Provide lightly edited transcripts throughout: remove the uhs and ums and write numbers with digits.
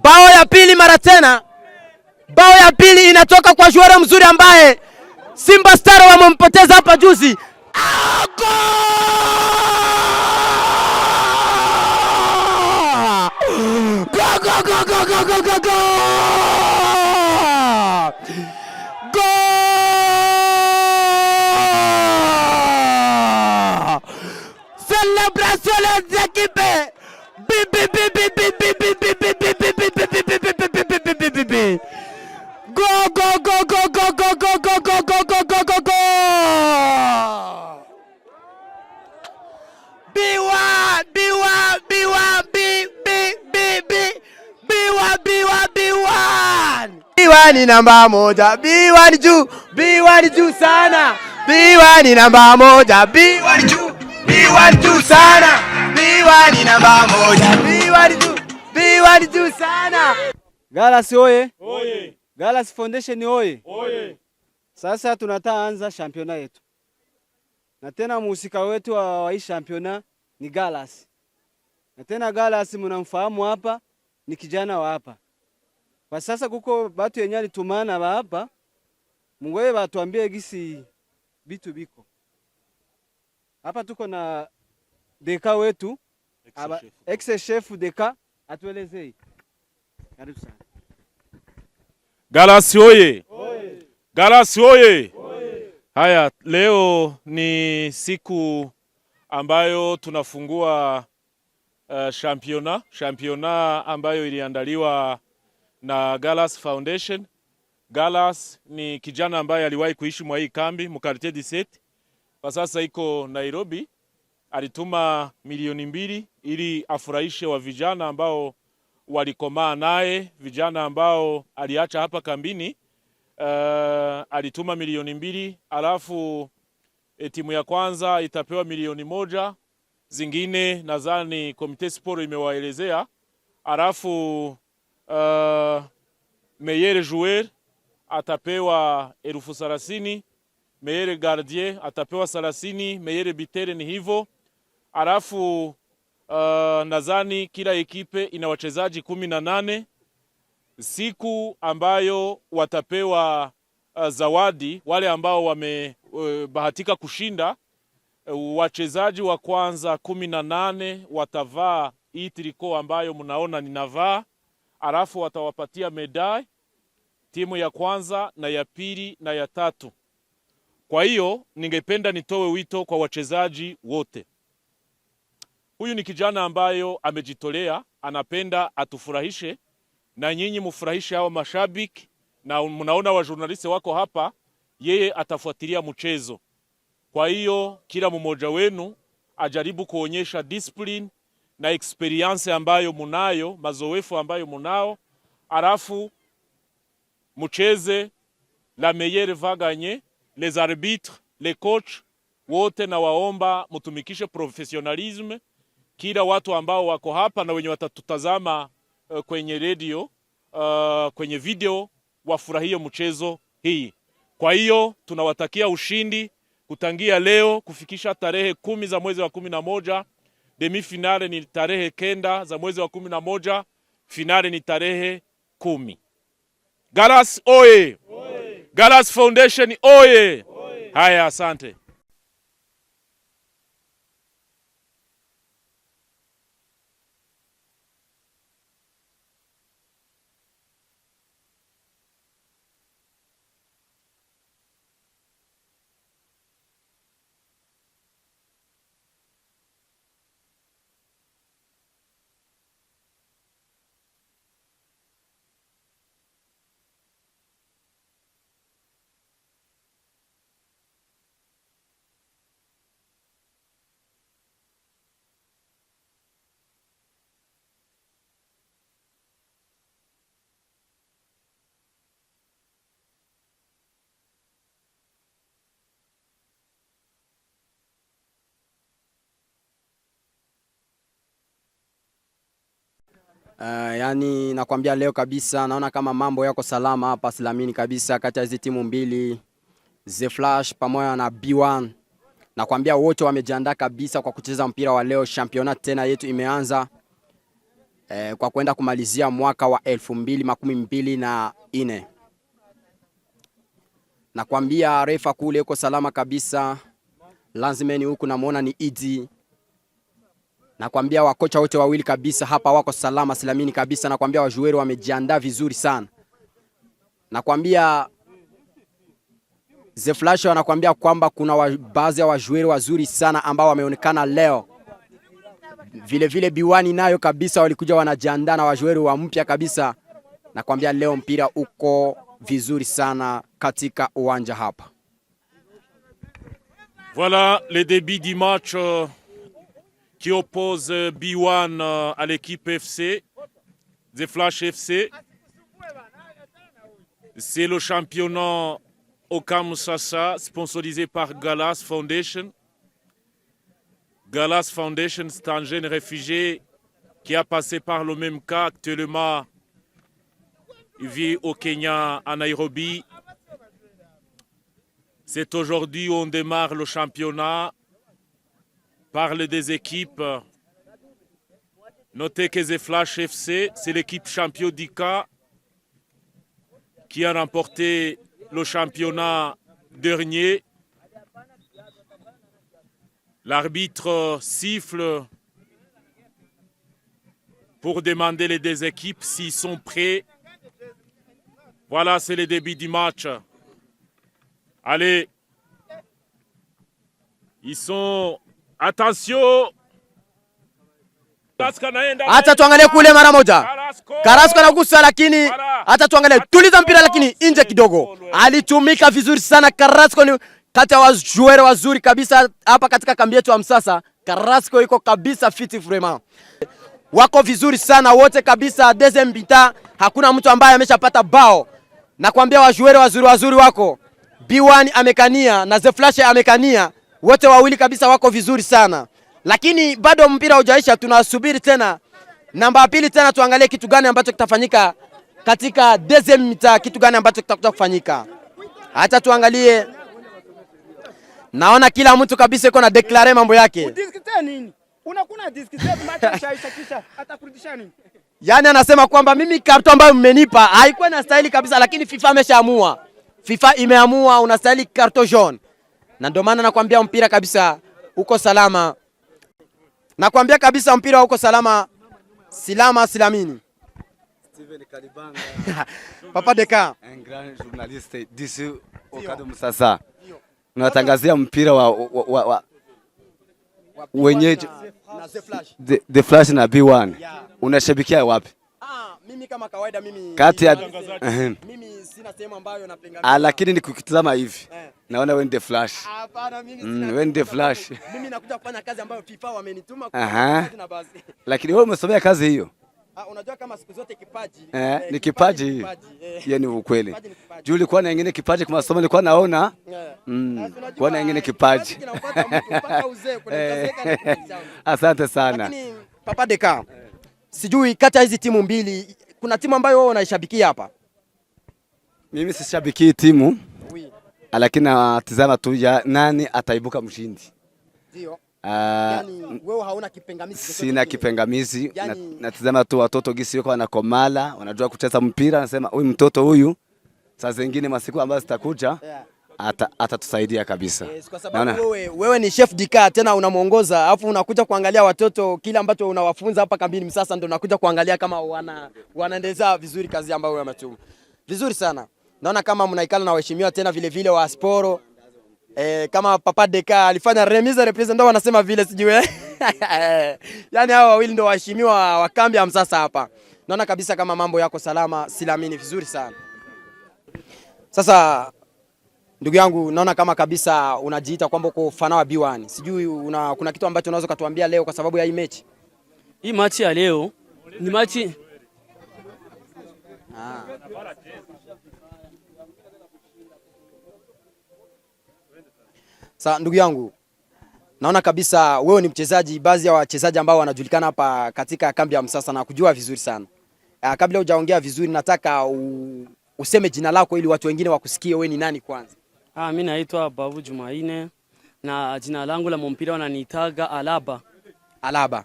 Bao ya pili mara tena. Bao ya pili inatoka kwa juara mzuri ambaye Simba Star wamempoteza hapa juzi. Célébration des équipes. Go go go go go go go go go go go go go go. B1 B1 B1 B B B B B1 B1 B1. B1 namba moja. B1 juu. B1 juu sana. B1 namba moja. B1 juu. B1 juu sana. B1 namba moja. B1 juu. B1 juu sana. Galaxy oye. Oye. Galaxy Foundation oye. Oye. Sasa tunataka anza championa yetu. Na tena muhusika wetu wa hii championa ni Galaxy. Na tena Galaxy mnamfahamu hapa ni kijana wa hapa. Kwa sasa kuko batu yenye alitumana wa hapa. Mungoe batuambie gisi bitu biko. Hapa tuko na deka wetu, ex-chef deka atuelezei. Karibu sana. Galaxy oye. Oye. Galaxy oye. Oye. Haya, leo ni siku ambayo tunafungua championa ambayo iliandaliwa na Galaxy Foundation. Galaxy ni kijana ambaye aliwahi kuishi mwa hii kambi Mukartie 17. Kwa sasa iko Nairobi. Alituma milioni 2 ili afurahishe wa vijana ambao walikomaa naye, vijana ambao aliacha hapa kambini. Alituma milioni 2, alafu timu ya kwanza itapewa milioni 1, zingine nadhani Komite Sport imewaelezea. Alafu meilleur joueur atapewa 30,000, meilleur gardien atapewa 30, meilleur buteur ni hivyo. Alafu nadhani kila ekipe ina wachezaji 18. Siku ambayo watapewa zawadi wale ambao wamebahatika kushinda, wachezaji wa kwanza 18 watavaa hii triko ambayo mnaona ninavaa, alafu watawapatia medali timu ya kwanza na ya pili na ya tatu. Kwa hiyo ningependa nitoe wito kwa wachezaji wote. Huyu ni kijana ambayo amejitolea, anapenda atufurahishe na nyinyi mfurahishe hao mashabiki, na mnaona wa journalist wako hapa, yeye atafuatilia mchezo. Kwa hiyo kila mmoja wenu ajaribu kuonyesha discipline na experience ambayo munayo, mazoefu ambayo munao, alafu mcheze la meilleure va gagner, les arbitres, les coachs wote na waomba mutumikishe professionalism. Kila watu ambao wako hapa na wenye watatutazama kwenye radio, kwenye video, wafurahie mchezo hii. Kwa hiyo tunawatakia ushindi kutangia leo kufikisha tarehe 10 za mwezi wa 11. Demi finale ni tarehe 9 za mwezi wa 11, finale ni tarehe 10. Galaxy oye. Oye. Galaxy Foundation oye. Oye. Haya, asante. Yani nakwambia leo kabisa naona kama mambo yako salama hapa Silamini kabisa kati ya hizi timu mbili, The Flash pamoja na B1. Nakwambia wote wamejiandaa kabisa kwa kucheza mpira wa leo. Championnat tena yetu imeanza. kwa kwenda kumalizia mwaka wa 2024. Nakwambia refa kule uko salama kabisa. Lanzimeni huku namuona ni Idi. Nakwambia wakocha wote wawili kabisa hapa wako salama silamini kabisa. Nakwambia wajueri wamejiandaa vizuri sana. Nakwambia The Flash wanakwambia kwamba kuna baadhi ya wajueri wazuri sana ambao wameonekana leo. Vile vile Biwani nayo kabisa walikuja wanajiandaa na wajueri wa mpya kabisa. Nakwambia leo mpira uko vizuri sana katika uwanja hapa. Voilà le début du match qui oppose B1 à l'équipe FC, The Flash FC. C'est le championnat Ocam Sasa, sponsorisé par Galas Foundation. Galas Foundation, c'est un jeune réfugié qui a passé par le même cas. Actuellement, il vit au Kenya, à Nairobi. C'est aujourd'hui où on démarre le championnat par les deux équipes. Notez que The Flash FC, c'est l'équipe champion d'ICA qui a remporté le championnat dernier. L'arbitre siffle pour demander les deux équipes s'ils sont prêts. Voilà, c'est le début du match. Allez, ils sont... Attention! Hata tuangalie kule mara moja. Carrasco anagusa lakini hata tuangalie tuliza mpira lakini nje kidogo. Alitumika vizuri sana Carrasco, ni kati ya wajueri wazuri kabisa hapa katika kambi yetu ya Msasa. Carrasco iko kabisa fiti vraiment. Wako vizuri sana wote kabisa. Deuxième bita hakuna mtu ambaye ameshapata bao. Nakwambia wajueri wazuri wako. B1 amekania na The Flash amekania. Wote wawili kabisa wako vizuri sana. Lakini bado mpira hujaisha, tunasubiri tena namba pili tena tuangalie kitu gani ambacho kitafanyika katika deuxième mita, kitu gani ambacho kitakuja kufanyika. Hata tuangalie. Naona kila mtu kabisa yuko na declare mambo yake. Udiskite nini? Unakuna diskite macho shaisha kisha atakurudisha nini? Yaani anasema kwamba mimi karto ambayo mmenipa haikuwa na style kabisa, lakini FIFA ameshaamua. FIFA imeamua unastahili karto jaune. Na ndio maana nakwambia mpira kabisa uko salama. Nakwambia kabisa mpira uko salama. Silamini. Steven Kalibanga. Papa Deka. Un grand journaliste d'ici au Cadre Msasa. Unatangazia mpira wa wenyeji na The Flash. The Flash na B1. Unashabikia wapi? Mimi kama kawaida mimi kati ya mimi sina sehemu ambayo napinga. Lakini nikukitazama hivi naona wewe The Flash. Hapana mimi sina. Wewe The Flash. Mimi nakuja kufanya kazi ambayo FIFA wamenituma na basi. Lakini wewe umesomea kazi hiyo? Unajua kama siku zote kipaji ni kipaji hiyo. Yaani ukweli. Juu ulikuwa na nyingine kipaji kwa masomo nilikuwa naona. Kwa na nyingine kipaji. Asante sana. Lakini Papa Deka, sijui kati ya hizi timu mbili kuna timu ambayo wewe unaishabikia hapa? Mimi sishabiki timu. Lakini natazama tu nani ataibuka mshindi. Ndio. Yani wewe hauna kipingamizi? Sina kipingamizi. Natazama tu watoto gisi wako wanakomala, wanajua kucheza mpira, nasema huyu mtoto huyu saa zingine masiku ambazo zitakuja atatusaidia kabisa. Kwa sababu wewe ni chef dika tena unamuongoza, alafu unakuja kuangalia watoto kile ambacho unawafunza hapa kambini Msasa, ndio unakuja kuangalia kama wanaendeleza vizuri kazi ambayo wewe umetuma. Vizuri sana. Naona kama mnaikala na waheshimiwa tena vile vile wa Sporo. Kama Papa Deka alifanya remise represent ndio wanasema vile sijui. Yaani hao wawili ndio waheshimiwa wa kambi ya Msasa hapa. Naona kabisa kama mambo yako salama, silamini vizuri sana. Sasa ndugu yangu, naona kama kabisa unajiita kwamba uko fana wa B1. Sijui kuna kitu ambacho unaweza kutuambia leo kwa sababu ya hii mechi? Hii mechi ya leo ni mechi Sasa ndugu yangu, naona kabisa wewe ni mchezaji, baadhi ya wachezaji ambao wanajulikana hapa katika kambi ya Msasa na kujua vizuri sana. Kabla hujaongea vizuri, nataka useme jina lako ili watu wengine wakusikie wewe ni nani kwanza. Mimi naitwa Babu Jumaine na jina langu la mpira wananiitaga Alaba. Alaba.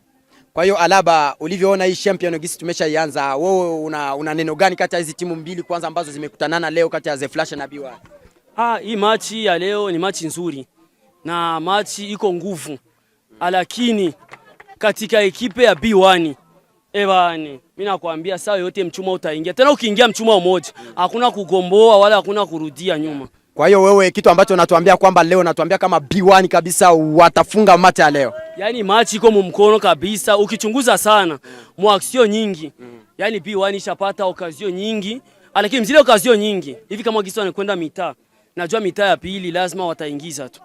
Kwa hiyo Alaba, ulivyoona hii champion gisi tumeshaianza, wewe una neno gani kati ya hizi timu mbili kwanza ambazo zimekutanana leo kati ya The Flash na B1? Hii machi ya leo ni machi nzuri na machi iko nguvu, lakini katika ekipe ya B1 mimi nakwambia saa yote mchuma utaingia. Tena ukiingia mchuma mmoja, hakuna kugomboa wala hakuna kurudia nyuma. Kwa hiyo wewe kitu ambacho unatuambia kwamba leo unatuambia kama B1 kabisa watafunga mata ya leo. Yaani machi iko mkono kabisa, ukichunguza sana mwaksio nyingi. Yaani B1 ishapata okazio nyingi, lakini mzile okazio nyingi hivi kama gisi wanakwenda mitaa. Najua mitaa ya pili lazima wataingiza tu.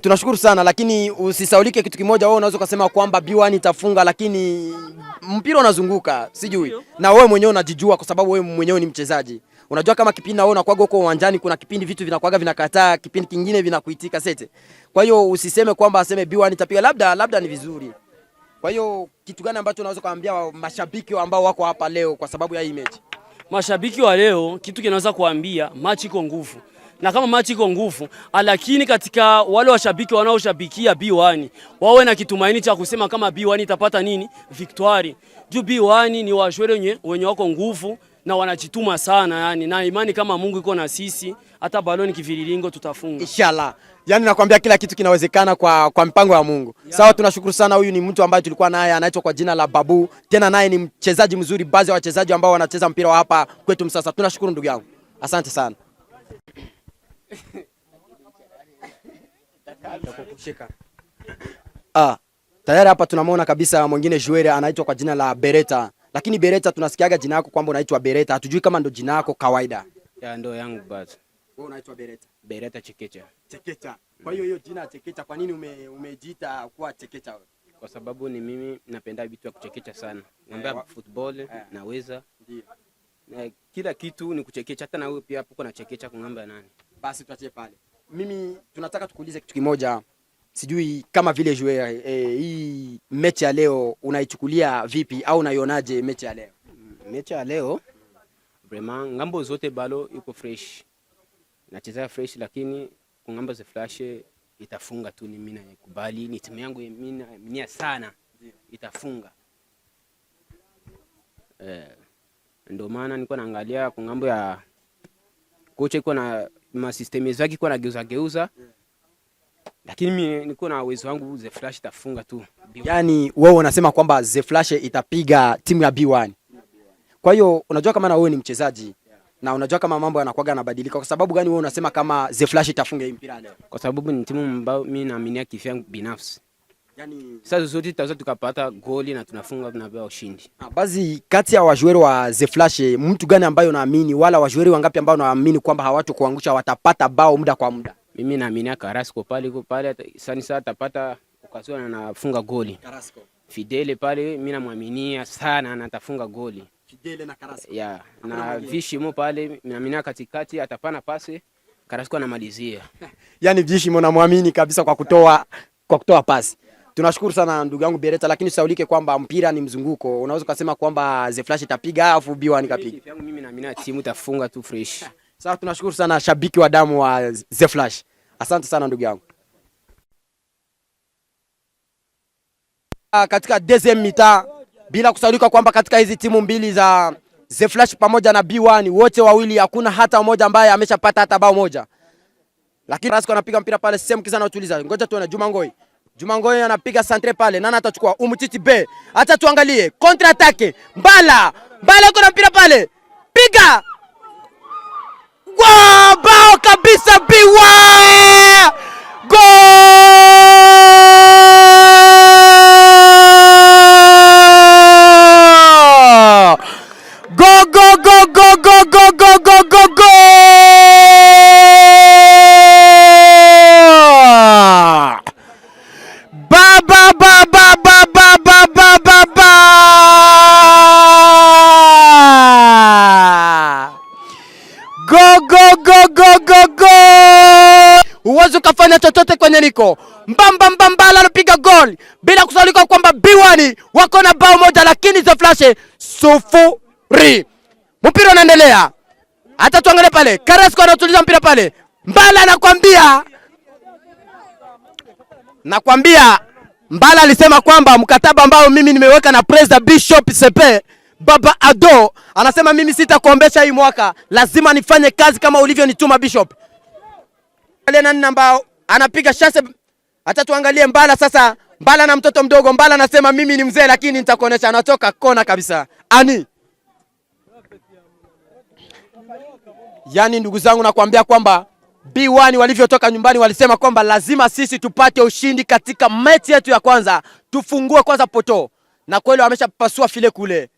Tunashukuru sana, lakini usisaulike kitu kimoja, wewe unaweza kusema kwamba B1 itafunga, lakini mpira unazunguka, sijui. Na wewe mwenyewe unajijua kwa sababu wewe mwenyewe ni mchezaji. Unajua kama kipindi na wewe unakuwa huko uwanjani, kuna kipindi vitu vinakuaga vinakataa, kipindi kingine vinakuitika sete. Kwa hiyo usiseme kwamba aseme B1 itapiga, labda ni vizuri. Kwa hiyo kitu gani ambacho unaweza kuambia mashabiki ambao wako hapa leo kwa sababu ya hii mechi? Mashabiki wa leo kitu kinaweza kuambia machi iko nguvu. Na kama machi iko nguvu, lakini katika wale washabiki wanaoshabikia B1 wawe na kitumaini cha kusema kama B1 itapata nini? Victoire. Juu B1 ni washwere wenye wako nguvu na wanajituma sana yani, na imani kama Mungu iko na sisi, hata baloni kivililingo tutafunga. Inshallah. Yani nakwambia kila kitu kinawezekana kwa mpango wa Mungu. Yeah. Sawa, tunashukuru sana. Huyu ni mtu ambaye tulikuwa naye anaitwa kwa jina la Babu. Tena naye ni mchezaji mzuri, baadhi ya wachezaji ambao wanacheza mpira wa hapa kwetu Msasa. Tunashukuru ndugu yangu. Asante sana. Tayari hapa tunamwona kabisa mwingine joueur anaitwa kwa jina la Beretta. Lakini Beretta tunasikiaga jina lako kwamba unaitwa Beretta. Hatujui kama ndo jina lako kawaida. Ya ndo yangu basi. Wewe unaitwa Beretta. Beretta Chekecha. Chekecha. Kwa hiyo jina Chekecha, kwa nini umejiita kuwa Chekecha wewe? Kwa sababu ni mimi napenda vitu vya kuchekecha sana. Ngambia football naweza. Ndio. Na kila kitu ni kuchekecha, hata na wewe pia hapo kuna chekecha kungamba nani. Basi tuachie pale. Mimi tunataka tukuulize kitu kimoja. Sijui kama vile joueur hii mechi ya leo unaichukulia vipi au unaionaje mechi ya leo? Mechi ya leo vraiment ngambo zote balo iko fresh. Nacheza fresh, lakini kungamba The Flash itafunga tu, ni mimi nakubali, ni timu yangu mimi sana itafunga. Ndio maana niko naangalia kungambo ya kocha iko na masystemi zake iko na geuza. Lakini mimi niko na uwezo wangu The Flash itafunga tu. Yaani wewe unasema kwamba The Flash itapiga timu ya B1. Kwa hiyo unajua kama na wewe ni mchezaji na unajua kama mambo yanakuwa yanabadilika, kwa sababu gani wewe unasema kama The Flash itafunga hii mpira leo? Kwa sababu ni timu ambayo mimi naamini kifyangu binafsi. Yaani sasa zote tutaweza tukapata goli na tunafunga tunapewa ushindi. Basi kati ya wajueri wa The Flash mtu gani ambaye unaamini, wala wajueri wangapi ambao unaamini kwamba hawatu kuangusha watapata bao muda kwa muda? Mimi naamini Carrasco pale sasa atapata ukazio na anafunga goli. Carrasco. Fidele pale mimi namwaminia sana na atafunga goli. Fidele na Carrasco. Yeah, na Vishimo pale naamini katikati atapana pasi, Carrasco anamalizia. Yaani Vishimo namwamini kabisa kwa kutoa pasi. Tunashukuru sana ndugu yangu Beretta, lakini usaulike kwamba mpira ni mzunguko. Unaweza kusema kwamba The Flash itapiga afu B1 ikapiga. Mimi naamini timu itafunga tu fresh. Sawa, tunashukuru sana shabiki wa damu wa The Flash. Asante sana ndugu yangu. Katika deuxième mi-temps, bila kusaulika kwamba katika hizi timu mbili za The Flash pamoja na B1 wote wawili hakuna hata mmoja ambaye ameshapata hata bao moja. Lakini Carrasco anapiga mpira pale sehemu kizana utuliza. Ngoja tuone Juma Ngoi anapiga centre pale. Nani atachukua? Umtiti B. Acha tuangalie. Contre attaque. Mbala kuna mpira pale. Piga! Wow, bao kabisa B1! Goal! Go go go go go go go go go go! Ba ba ba ba ba ba ba ba ba ba! Go go go go go go! Uwezo kafanya chochote kwenye liko. Mbala anapiga goli. Bila kusaulika kwamba B1 wako na bao moja, lakini The Flash sufuri. Mpira unaendelea. Hata tuangalie pale. Carrasco anatuliza mpira pale. Mbala anakwambia Mbala alisema kwamba mkataba ambao mimi nimeweka na President Bishop Sepe Baba Ado, anasema mimi sitakuombesha hii mwaka, lazima nifanye kazi kama ulivyonituma Bishop. Nani namba anapiga shase, acha tuangalie Mbala sasa. Mbala na mtoto mdogo. Mbala anasema mimi ni mzee lakini nitakuonesha, anatoka kona kabisa. Yani ndugu zangu, nakwambia kwamba B1 walivyotoka nyumbani walisema kwamba lazima sisi tupate ushindi katika mechi yetu ya kwanza, tufungue kwanza poto. Na kweli wameshapasua file kule.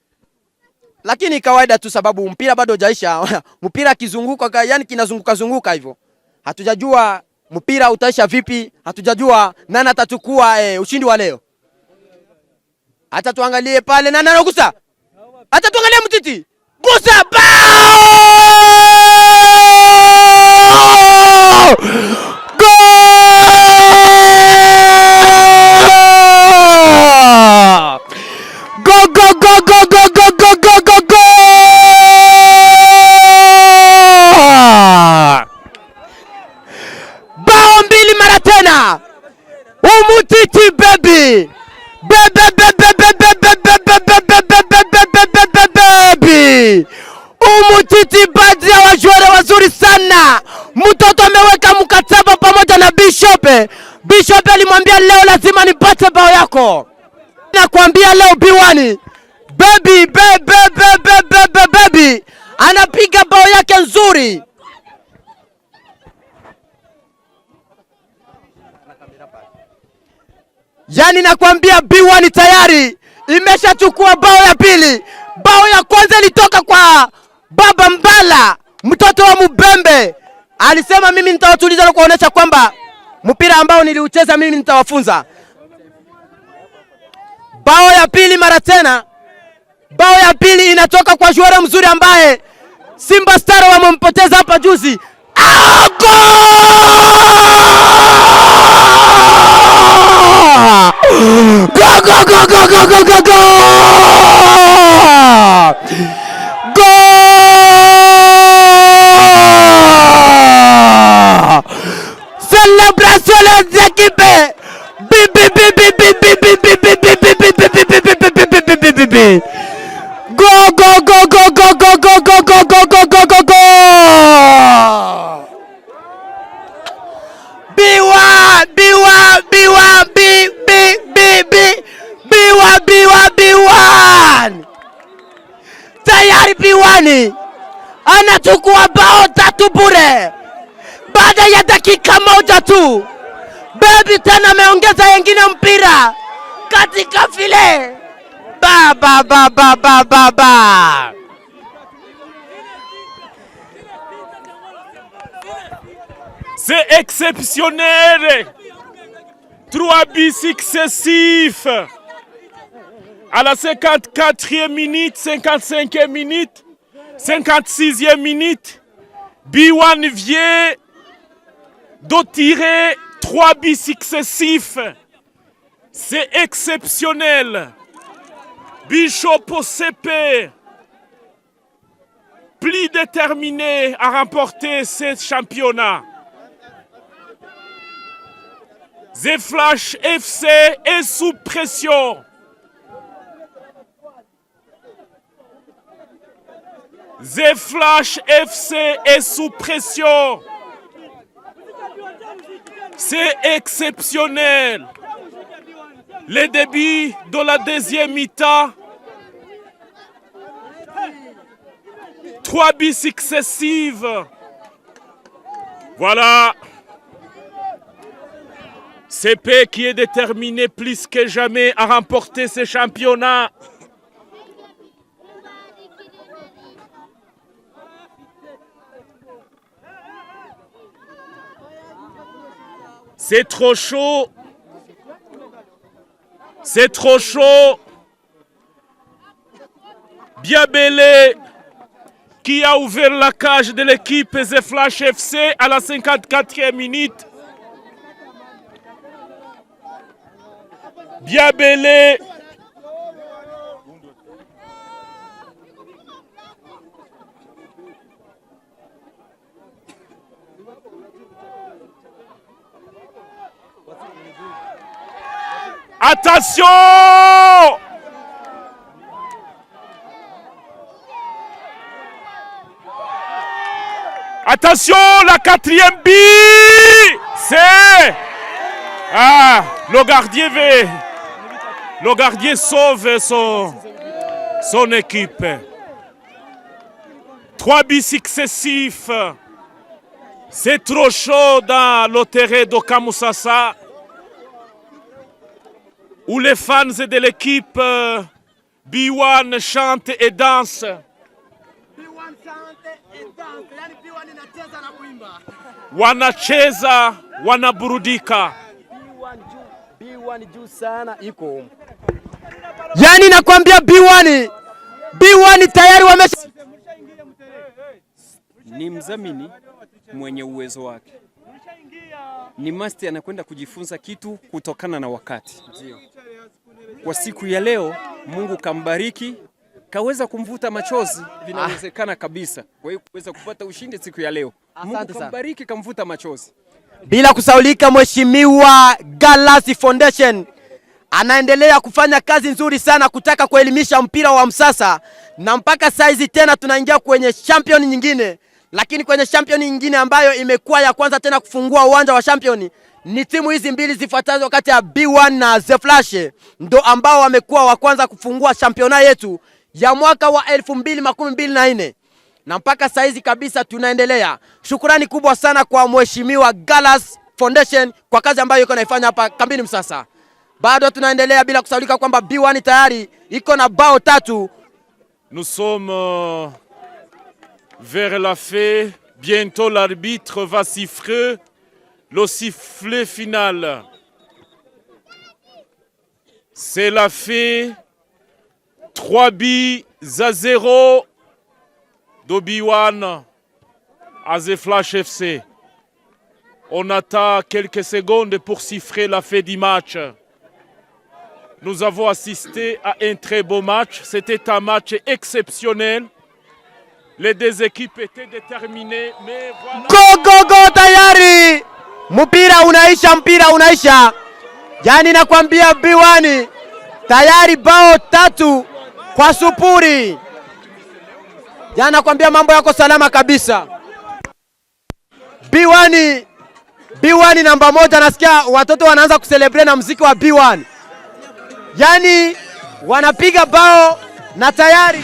Lakini kawaida tu, sababu mpira bado hujaisha. Mpira kizunguka, yani kinazunguka zunguka hivyo. Hatujajua mpira utaisha vipi, hatujajua nani atachukua ushindi wa leo. Hata tuangalie pale nani anagusa. Hata tuangalie Mtiti. Gusa bao! Umutiti baby. Umutiti baadhi ya wajuere wazuri sana. Mtoto ameweka mkataba pamoja na Bishop. Bishop alimwambia leo lazima nipate bao yako. Nakwambia leo B1 baby anapiga bao yake nzuri. Yani nakwambia B1 tayari imeshachukua bao ya pili. Bao ya kwanza ilitoka kwa Baba Mbala, mtoto wa Mubembe. Alisema mimi nitawatuliza na kuonesha kwamba mpira ambao niliucheza mimi nitawafunza. Bao ya pili mara tena. Bao ya pili inatoka kwa juara mzuri ambaye Simba Star wamempoteza hapa juzi. Célébration les équipes. Go go go go go go go go go go go go go go. B1 tayari B1 anachukua bao 3 bure baada ya dakika moja tu. Baby tena ameongeza yengine mpira katika file. Ba. C'est exceptionnel. 3 buts successifs. À la 54e minute, 55e minute, 56e minute, B1 vient de tirer 3 buts successifs. C'est exceptionnel. Bishop CP, plus déterminé à remporter ce championnat. The Flash FC est sous pression. The Flash FC est sous pression. C'est exceptionnel. Le début de la deuxième mi-temps. 3 buts successifs. Voilà. CP qui est déterminé plus que jamais à remporter ce championnat. C'est trop chaud. C'est trop chaud. Biabele qui a ouvert la cage de l'équipe The Flash FC à la 54e minute. Biabele. Attention! Attention, la 4e but! C'est... Ah, le gardien sauve son équipe. 3 buts successifs. C'est trop chaud dans le terrain de Kamusasa, où les fans de l'équipe B1 chantent et dansent. Wanacheza, wanaburudika. B1 juu sana iko. Yani nakwambia B1 tayari wamesha. Ni mzamini mwenye uwezo wake. Ni master anakwenda kujifunza kitu kutokana na wakati. Kwa siku ya leo Mungu kambariki, kaweza kumvuta machozi, vinawezekana kabisa. Kwa hiyo kuweza kupata ushindi siku ya leo. Mungu kambariki, kamvuta machozi. Bila kusaulika, Mheshimiwa Galasi Foundation anaendelea kufanya kazi nzuri sana kutaka kuelimisha mpira wa msasa, na mpaka saizi tena tunaingia kwenye champion nyingine. Lakini kwenye champion nyingine ambayo imekuwa ya kwanza tena kufungua uwanja wa champion ni timu hizi mbili zifuatazo kati ya B1 na The Flash, ndo ambao wamekuwa wa kwanza kufungua championa yetu ya mwaka wa 2024. Na mpaka saizi kabisa tunaendelea. Shukrani kubwa sana kwa Mheshimiwa Galas Foundation kwa kazi ambayo yuko naifanya hapa kambini Msasa. Bado tunaendelea bila kusaulika kwamba B1 tayari iko na bao 3. Nous sommes vers la fin. Bientôt l'arbitre va siffler le sifflet final. C'est la fin. 3 buts à 0 de B1 à The Flash FC. On attend quelques secondes pour siffler la fin du match. Nous avons assisté à un très beau match. C'était un match exceptionnel. Les deux équipes étaient déterminées, mais voilà. Go tayari! Mpira unaisha. Yani nakwambia B1 tayari bao 3-0. Yani nakwambia mambo yako salama kabisa. B1 namba 1, nasikia watoto wanaanza kucelebrate na muziki wa B1. Yani wanapiga bao na tayari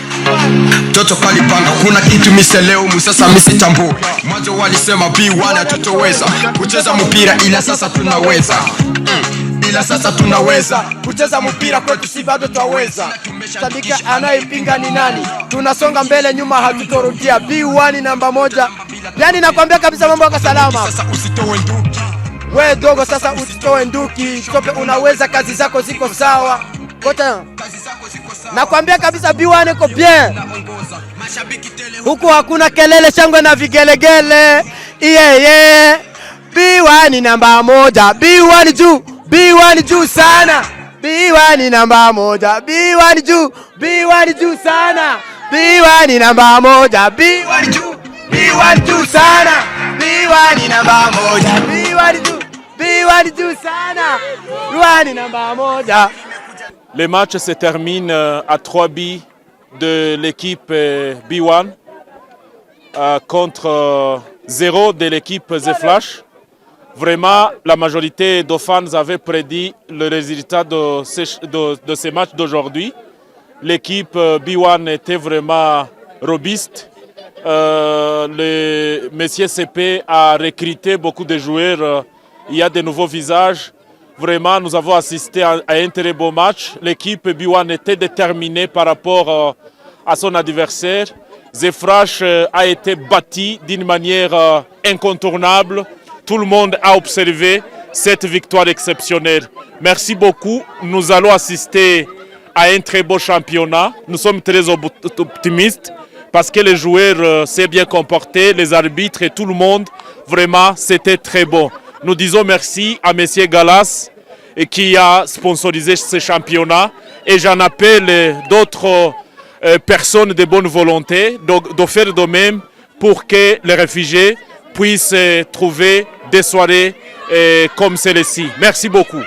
Toto kalipanga kuna kitu miseleo musasa misitambui. Mwanzo walisema B1 hatutoweza kucheza mpira, ila sasa tunaweza kucheza mpira, kwetu si bado twaweza. Sadika anayepinga ni nani? Tunasonga mbele, nyuma hatutorudia. B1 namba 1. Yani nakwambia kabisa mambo yako salama. Sasa usitoe nduki. We dogo, sasa usitoe nduki. Sope unaweza, kazi zako ziko sawa. Kota. Nakwambia kabisa B1 iko bien. Huku hakuna kelele, shangwe na vigelegele. Yeah. B1 namba 1. B1 juu sana. B1 namba 1. B1 juu sana. B1 namba 1. B1 juu sana. B1 namba 1. B1 juu sana. B1 namba 1. Le match se termine à 3 buts de l'équipe B1 contre 0 de l'équipe The Flash. Vraiment, la majorité des fans avaient prédit le résultat de ces matchs d'aujourd'hui. L'équipe B1 était vraiment robuste. Le monsieur CP a recruté beaucoup de joueurs. Il y a de nouveaux visages. Vraiment, nous avons assisté à un très beau match. L'équipe B1 était déterminée par rapport à son adversaire. The Flash a été bâti d'une manière incontournable. Tout le monde a observé cette victoire exceptionnelle. Merci beaucoup. Nous allons assister à un très beau championnat. Nous sommes très optimistes parce que les joueurs s'est bien comportés, les arbitres et tout le monde. Vraiment, c'était très bon. Nous disons merci à M. Galas qui a sponsorisé ce championnat et j'en appelle d'autres personnes de bonne volonté de faire de même pour que les réfugiés puissent trouver des soirées comme celle-ci. Merci beaucoup.